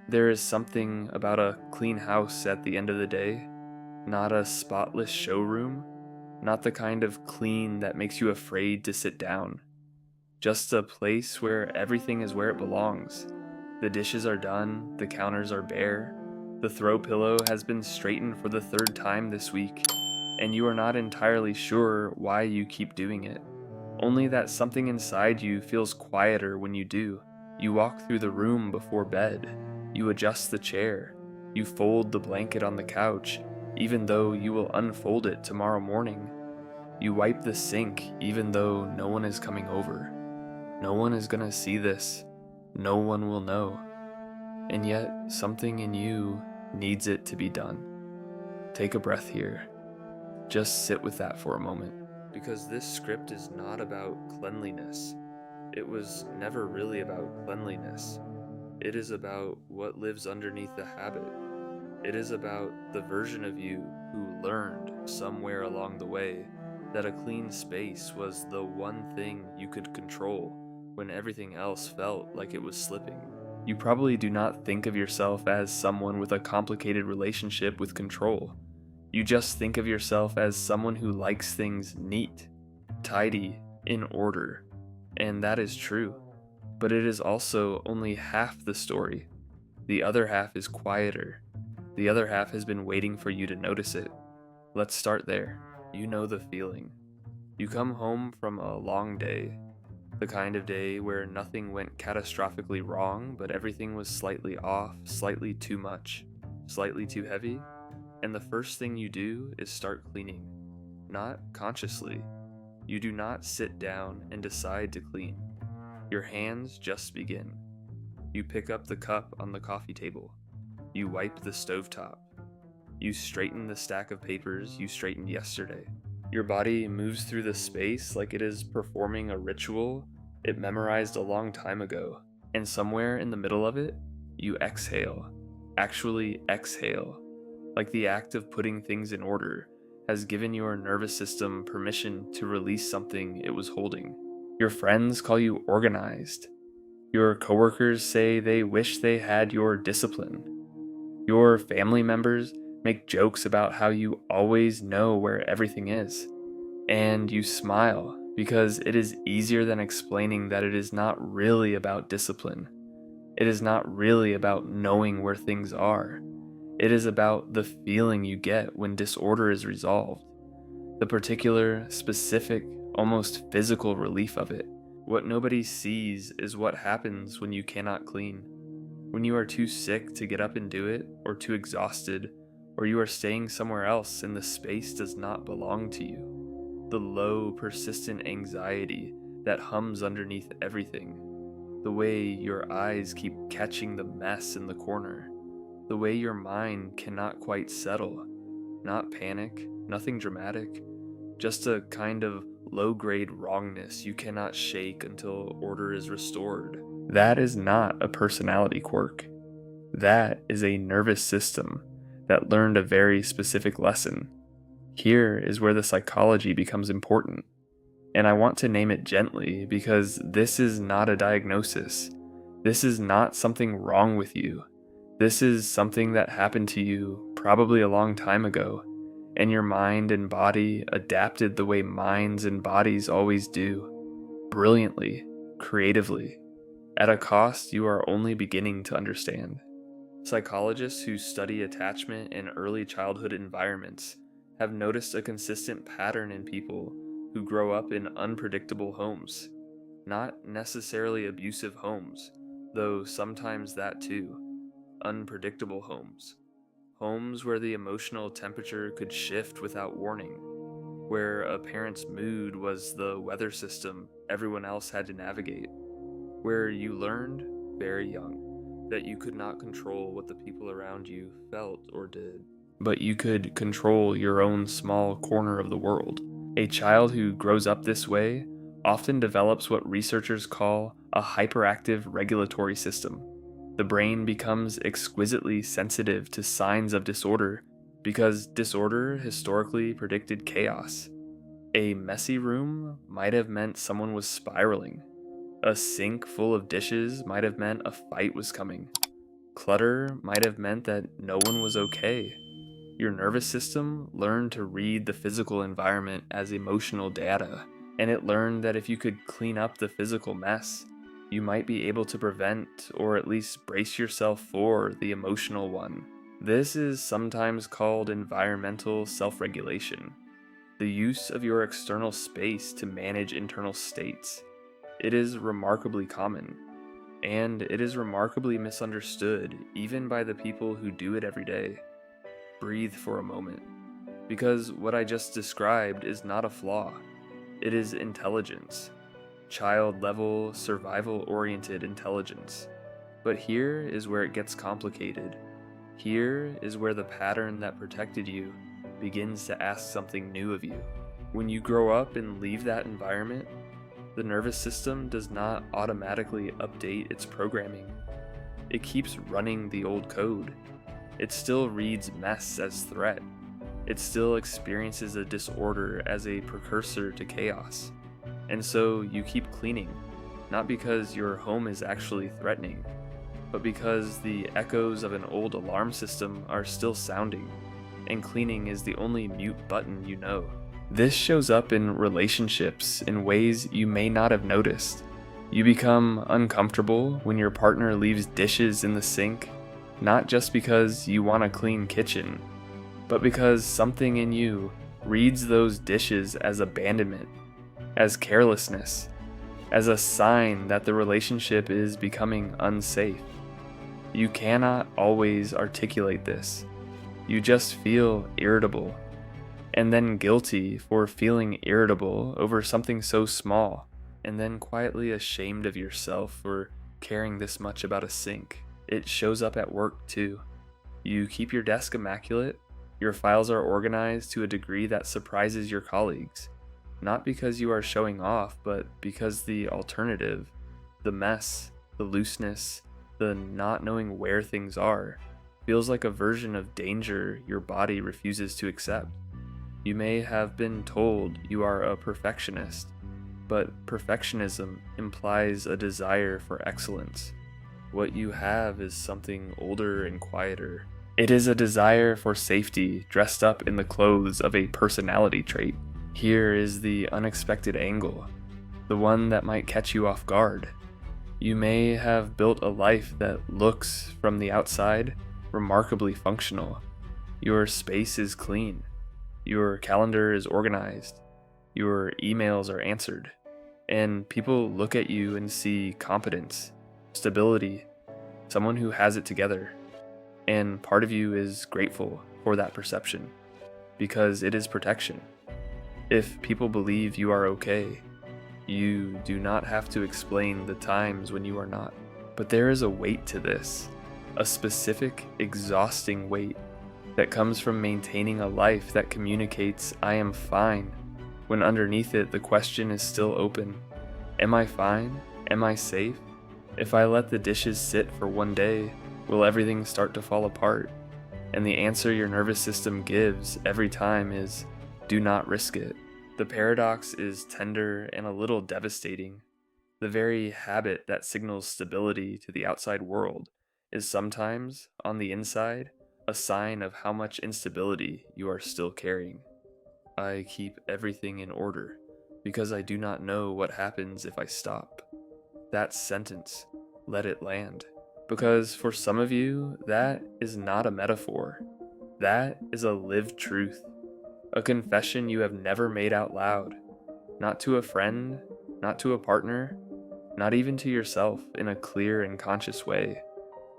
There is something about a clean house at the end of the day, not a spotless showroom, not the kind of clean that makes you afraid to sit down. Just a place where everything is where it belongs. The dishes are done, the counters are bare, the throw pillow has been straightened for the third time this week, and you are not entirely sure why you keep doing it. Only that something inside you feels quieter when you do. You walk through the room before bed. You adjust the chair. You fold the blanket on the couch, even though you will unfold it tomorrow morning. You wipe the sink, even though no one is coming over. No one is gonna see this. No one will know. And yet, something in you needs it to be done. Take a breath here. Just sit with that for a moment. Because this script is not about cleanliness. It was never really about cleanliness. It is about what lives underneath the habit. It is about the version of you who learned somewhere along the way that a clean space was the one thing you could control when everything else felt like it was slipping. You probably do not think of yourself as someone with a complicated relationship with control. You just think of yourself as someone who likes things neat, tidy, in order. And that is true. But it is also only half the story. The other half is quieter. The other half has been waiting for you to notice it. Let's start there. You know the feeling. You come home from a long day. The kind of day where nothing went catastrophically wrong, but everything was slightly off, slightly too much, slightly too heavy. And the first thing you do is start cleaning. Not consciously. You do not sit down and decide to clean. Your hands just begin. You pick up the cup on the coffee table. You wipe the stovetop. You straighten the stack of papers you straightened yesterday. Your body moves through the space like it is performing a ritual it memorized a long time ago. And somewhere in the middle of it, you exhale. Actually exhale. Like the act of putting things in order has given your nervous system permission to release something it was holding. Your friends call you organized. Your coworkers say they wish they had your discipline. Your family members make jokes about how you always know where everything is. And you smile because it is easier than explaining that it is not really about discipline. It is not really about knowing where things are. It is about the feeling you get when disorder is resolved. The particular, specific, almost physical relief of it. What nobody sees is what happens when you cannot clean. When you are too sick to get up and do it, or too exhausted, or you are staying somewhere else and the space does not belong to you. The low, persistent anxiety that hums underneath everything. The way your eyes keep catching the mess in the corner. The way your mind cannot quite settle. Not panic, nothing dramatic, just a kind of low-grade wrongness you cannot shake until order is restored. That is not a personality quirk. That is a nervous system that learned a very specific lesson. Here is where the psychology becomes important. And I want to name it gently because this is not a diagnosis. This is not something wrong with you. This is something that happened to you probably a long time ago, and your mind and body adapted the way minds and bodies always do. Brilliantly, creatively, at a cost you are only beginning to understand. Psychologists who study attachment in early childhood environments have noticed a consistent pattern in people who grow up in unpredictable homes. Not necessarily abusive homes, though sometimes that too. Unpredictable homes. Homes where the emotional temperature could shift without warning, where a parent's mood was the weather system everyone else had to navigate, where you learned, very young, that you could not control what the people around you felt or did, but you could control your own small corner of the world. A child who grows up this way often develops what researchers call a hyperactive regulatory system. The brain becomes exquisitely sensitive to signs of disorder because disorder historically predicted chaos. A messy room might have meant someone was spiraling. A sink full of dishes might have meant a fight was coming. Clutter might have meant that no one was okay. Your nervous system learned to read the physical environment as emotional data, and it learned that if you could clean up the physical mess, you might be able to prevent or at least brace yourself for the emotional one. This is sometimes called environmental self-regulation, the use of your external space to manage internal states. It is remarkably common, and it is remarkably misunderstood even by the people who do it every day. Breathe for a moment, because what I just described is not a flaw. It is intelligence, child-level, survival-oriented intelligence. But here is where it gets complicated. Here is where the pattern that protected you begins to ask something new of you. When you grow up and leave that environment, the nervous system does not automatically update its programming. It keeps running the old code. It still reads mess as threat. It still experiences a disorder as a precursor to chaos. And so you keep cleaning, not because your home is actually threatening, but because the echoes of an old alarm system are still sounding, and cleaning is the only mute button you know. This shows up in relationships in ways you may not have noticed. You become uncomfortable when your partner leaves dishes in the sink, not just because you want a clean kitchen, but because something in you reads those dishes as abandonment, as carelessness, as a sign that the relationship is becoming unsafe. You cannot always articulate this. You just feel irritable, and then guilty for feeling irritable over something so small, and then quietly ashamed of yourself for caring this much about a sink. It shows up at work too. You keep your desk immaculate, your files are organized to a degree that surprises your colleagues, not because you are showing off, but because the alternative, the mess, the looseness, the not knowing where things are, feels like a version of danger your body refuses to accept. You may have been told you are a perfectionist, but perfectionism implies a desire for excellence. What you have is something older and quieter. It is a desire for safety dressed up in the clothes of a personality trait. Here is the unexpected angle, the one that might catch you off guard. You may have built a life that looks, from the outside, remarkably functional. Your space is clean. Your calendar is organized. Your emails are answered. And people look at you and see competence, stability, someone who has it together. And part of you is grateful for that perception, because it is protection. If people believe you are okay, you do not have to explain the times when you are not. But there is a weight to this, a specific, exhausting weight that comes from maintaining a life that communicates "I am fine," when underneath it the question is still open. Am I fine? Am I safe? If I let the dishes sit for one day, will everything start to fall apart? And the answer your nervous system gives every time is, do not risk it. The paradox is tender and a little devastating. The very habit that signals stability to the outside world is sometimes, on the inside, a sign of how much instability you are still carrying. I keep everything in order because I do not know what happens if I stop. That sentence, let it land. Because for some of you, that is not a metaphor. That is a lived truth. A confession you have never made out loud. Not to a friend, not to a partner, not even to yourself in a clear and conscious way.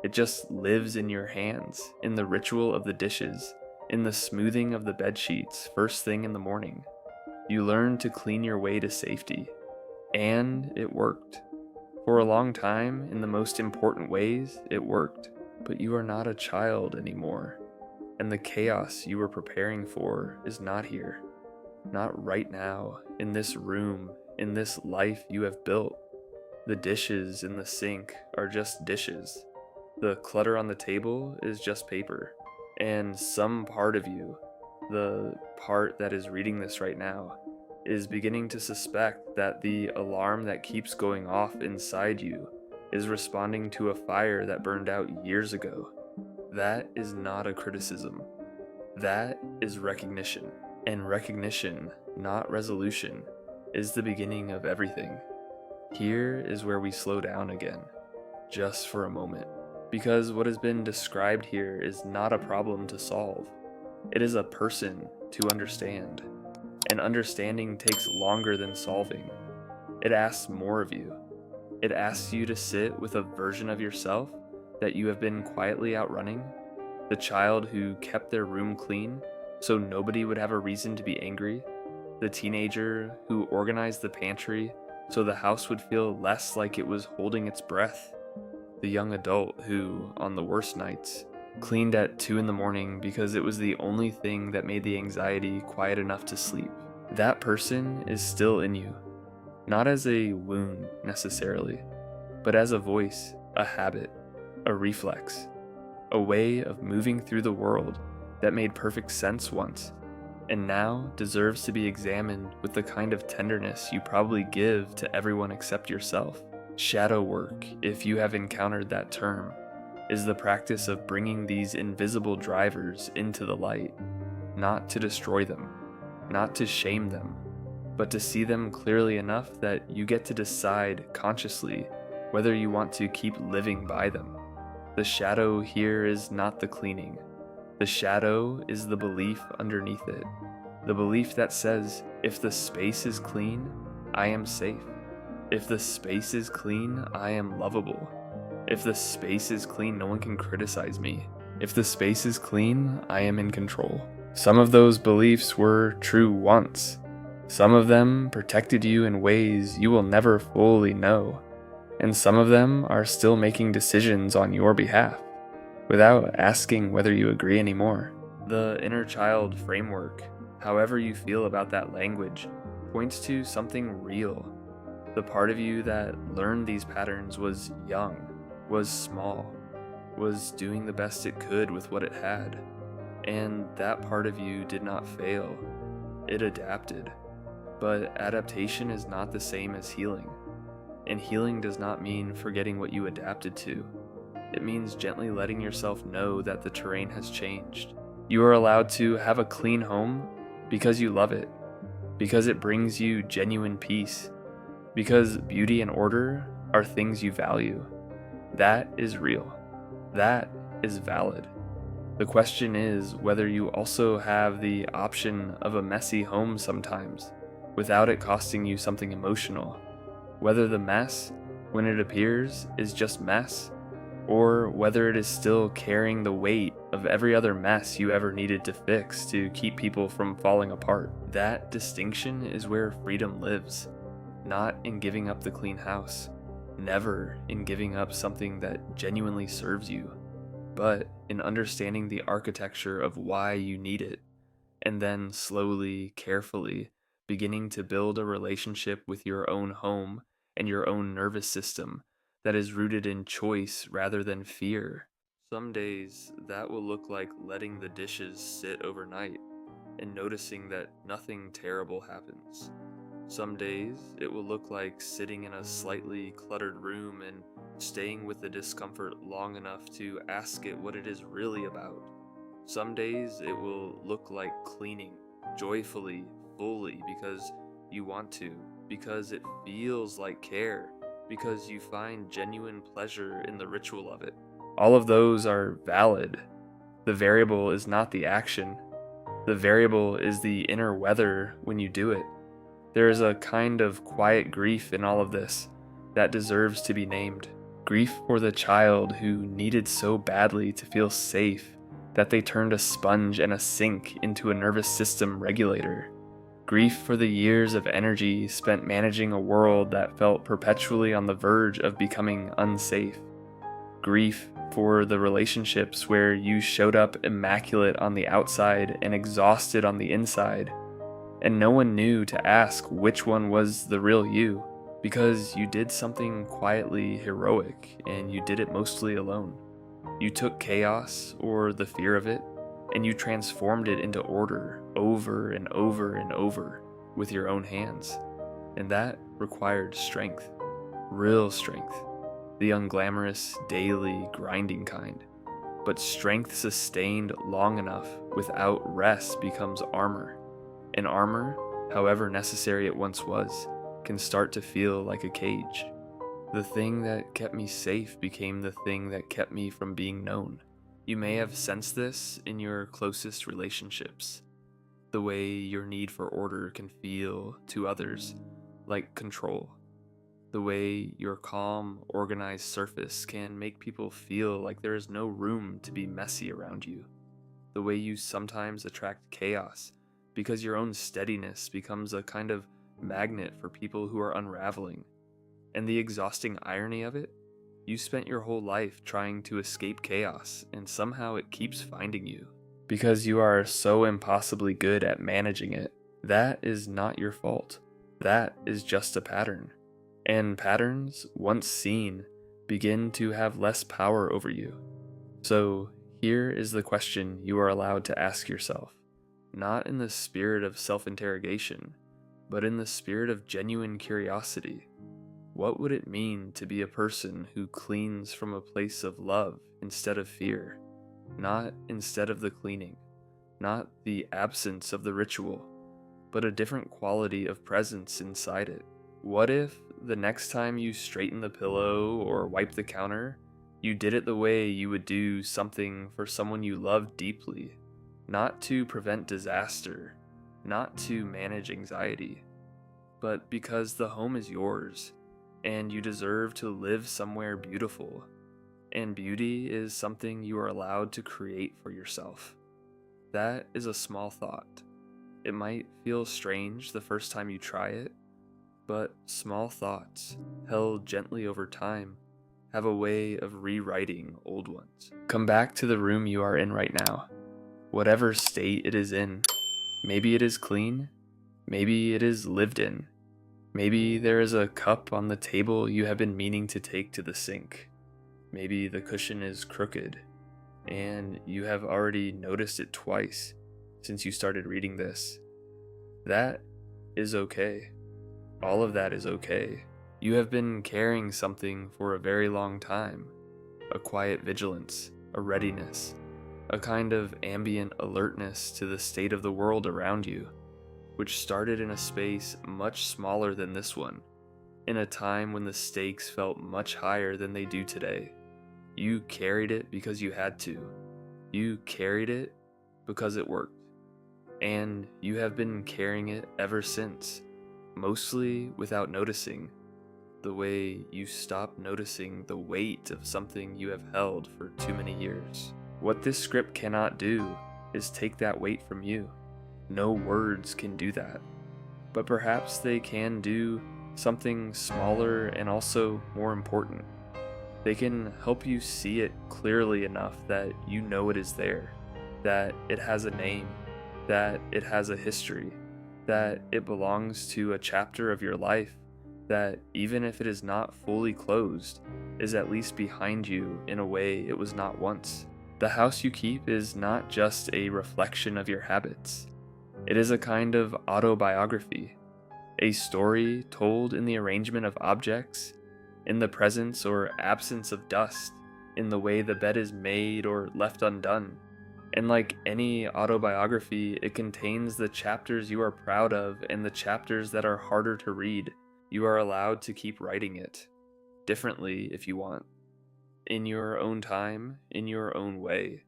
It just lives in your hands, in the ritual of the dishes, in the smoothing of the bed sheets first thing in the morning. You learn to clean your way to safety. And it worked. For a long time, in the most important ways, it worked. But you are not a child anymore. And the chaos you were preparing for is not here. Not right now, in this room, in this life you have built. The dishes in the sink are just dishes. The clutter on the table is just paper. And some part of you, the part that is reading this right now, is beginning to suspect that the alarm that keeps going off inside you is responding to a fire that burned out years ago. That is not a criticism. That is recognition. And recognition, not resolution, is the beginning of everything. Here is where we slow down again, just for a moment. Because what has been described here is not a problem to solve. It is a person to understand. And understanding takes longer than solving. It asks more of you. It asks you to sit with a version of yourself that you have been quietly outrunning. The child who kept their room clean so nobody would have a reason to be angry. The teenager who organized the pantry so the house would feel less like it was holding its breath. The young adult who, on the worst nights, cleaned at 2 a.m. because it was the only thing that made the anxiety quiet enough to sleep. That person is still in you. Not as a wound necessarily, but as a voice, a habit, a reflex, a way of moving through the world that made perfect sense once, and now deserves to be examined with the kind of tenderness you probably give to everyone except yourself. Shadow work, if you have encountered that term, is the practice of bringing these invisible drivers into the light, not to destroy them, not to shame them, but to see them clearly enough that you get to decide consciously whether you want to keep living by them. The shadow here is not the cleaning. The shadow is the belief underneath it. The belief that says, if the space is clean, I am safe. If the space is clean, I am lovable. If the space is clean, no one can criticize me. If the space is clean, I am in control. Some of those beliefs were true once. Some of them protected you in ways you will never fully know, and some of them are still making decisions on your behalf, without asking whether you agree anymore. The inner child framework, however you feel about that language, points to something real. The part of you that learned these patterns was young, was small, was doing the best it could with what it had, and that part of you did not fail. It adapted. But adaptation is not the same as healing. And healing does not mean forgetting what you adapted to. It means gently letting yourself know that the terrain has changed. You are allowed to have a clean home because you love it, because it brings you genuine peace, because beauty and order are things you value. That is real. That is valid. The question is whether you also have the option of a messy home sometimes, without it costing you something emotional. Whether the mess, when it appears, is just mess, or whether it is still carrying the weight of every other mess you ever needed to fix to keep people from falling apart. That distinction is where freedom lives, not in giving up the clean house, never in giving up something that genuinely serves you, but in understanding the architecture of why you need it, and then slowly, carefully, beginning to build a relationship with your own home and your own nervous system that is rooted in choice rather than fear. Some days that will look like letting the dishes sit overnight and noticing that nothing terrible happens. Some days it will look like sitting in a slightly cluttered room and staying with the discomfort long enough to ask it what it is really about. Some days it will look like cleaning joyfully, fully, because you want to, because it feels like care, because you find genuine pleasure in the ritual of it. All of those are valid. The variable is not the action. The variable is the inner weather when you do it. There is a kind of quiet grief in all of this that deserves to be named. Grief for the child who needed so badly to feel safe that they turned a sponge and a sink into a nervous system regulator. Grief for the years of energy spent managing a world that felt perpetually on the verge of becoming unsafe. Grief for the relationships where you showed up immaculate on the outside and exhausted on the inside, and no one knew to ask which one was the real you, because you did something quietly heroic and you did it mostly alone. You took chaos, or the fear of it, and you transformed it into order over and over and over with your own hands. And that required strength, real strength. the unglamorous, daily, grinding kind. But strength sustained long enough without rest becomes armor. And armor, however necessary it once was, can start to feel like a cage. The thing that kept me safe became the thing that kept me from being known. You may have sensed this in your closest relationships. The way your need for order can feel to others like control. The way your calm, organized surface can make people feel like there is no room to be messy around you. The way you sometimes attract chaos because your own steadiness becomes a kind of magnet for people who are unraveling. And the exhausting irony of it? You spent your whole life trying to escape chaos, and somehow it keeps finding you. Because you are so impossibly good at managing it. That is not your fault. That is just a pattern. And patterns, once seen, begin to have less power over you. So, here is the question you are allowed to ask yourself, not in the spirit of self-interrogation, but in the spirit of genuine curiosity. What would it mean to be a person who cleans from a place of love instead of fear? Not instead of the cleaning, not the absence of the ritual, but a different quality of presence inside it. What if the next time you straighten the pillow or wipe the counter, you did it the way you would do something for someone you love deeply, not to prevent disaster, not to manage anxiety, but because the home is yours, and you deserve to live somewhere beautiful, and beauty is something you are allowed to create for yourself. That is a small thought. It might feel strange the first time you try it, but small thoughts, held gently over time, have a way of rewriting old ones. Come back to the room you are in right now, whatever state it is in. Maybe it is clean, maybe it is lived in. Maybe there is a cup on the table you have been meaning to take to the sink. Maybe the cushion is crooked, and you have already noticed it twice since you started reading this. That is okay. All of that is okay. You have been carrying something for a very long time. A quiet vigilance, a readiness, a kind of ambient alertness to the state of the world around you, which started in a space much smaller than this one, in a time when the stakes felt much higher than they do today. You carried it because you had to. You carried it because it worked. And you have been carrying it ever since, mostly without noticing, the way you stop noticing the weight of something you have held for too many years. What this script cannot do is take that weight from you. No words can do that. But perhaps they can do something smaller and also more important. They can help you see it clearly enough that you know it is there, that it has a name, that it has a history, that it belongs to a chapter of your life, that even if it is not fully closed, is at least behind you in a way it was not once. The house you keep is not just a reflection of your habits. It is a kind of autobiography, a story told in the arrangement of objects, in the presence or absence of dust, in the way the bed is made or left undone. And like any autobiography, it contains the chapters you are proud of and the chapters that are harder to read. You are allowed to keep writing it, differently if you want, in your own time, in your own way,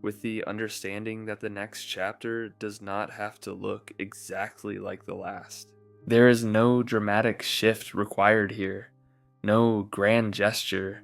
with the understanding that the next chapter does not have to look exactly like the last. There is no dramatic shift required here, no grand gesture,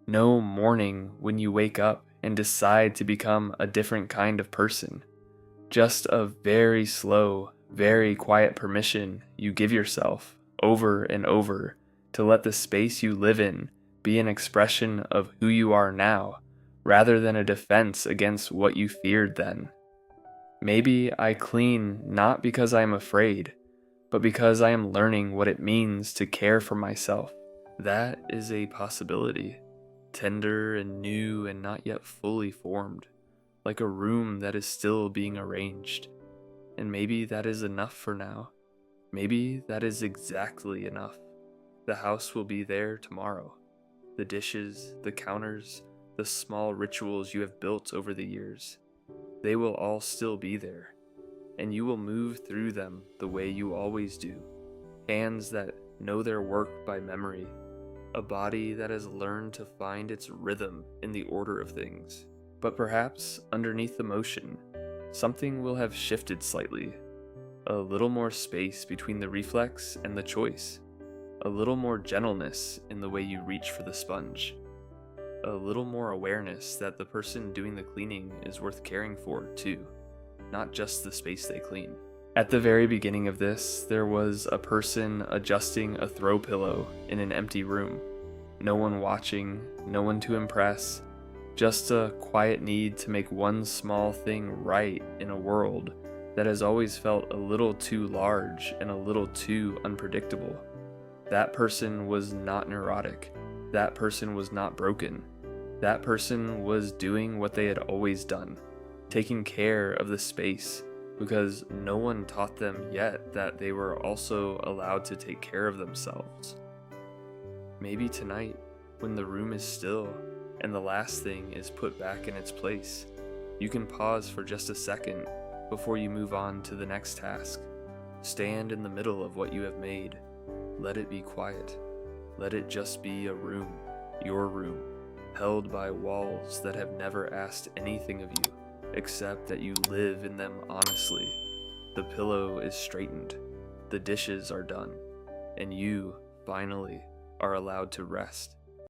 no morning when you wake up and decide to become a different kind of person. Just a very slow, very quiet permission you give yourself over and over to let the space you live in be an expression of who you are now, rather than a defense against what you feared then. Maybe I clean not because I am afraid, but because I am learning what it means to care for myself. That is a possibility, tender and new and not yet fully formed, like a room that is still being arranged. And maybe that is enough for now. Maybe that is exactly enough. The house will be there tomorrow. The dishes, the counters, the small rituals you have built over the years, they will all still be there, and you will move through them the way you always do. Hands that know their work by memory, a body that has learned to find its rhythm in the order of things. But perhaps underneath the motion, something will have shifted slightly. A little more space between the reflex and the choice. A little more gentleness in the way you reach for the sponge. A little more awareness that the person doing the cleaning is worth caring for too, not just the space they clean. At the very beginning of this, there was a person adjusting a throw pillow in an empty room. No one watching, no one to impress, just a quiet need to make one small thing right in a world that has always felt a little too large and a little too unpredictable. That person was not neurotic. That person was not broken. That person was doing what they had always done, taking care of the space, because no one taught them yet that they were also allowed to take care of themselves. Maybe tonight, when the room is still and the last thing is put back in its place, you can pause for just a second before you move on to the next task. Stand in the middle of what you have made. Let it be quiet. Let it just be a room, your room, held by walls that have never asked anything of you, except that you live in them honestly. The pillow is straightened, the dishes are done, and you, finally, are allowed to rest.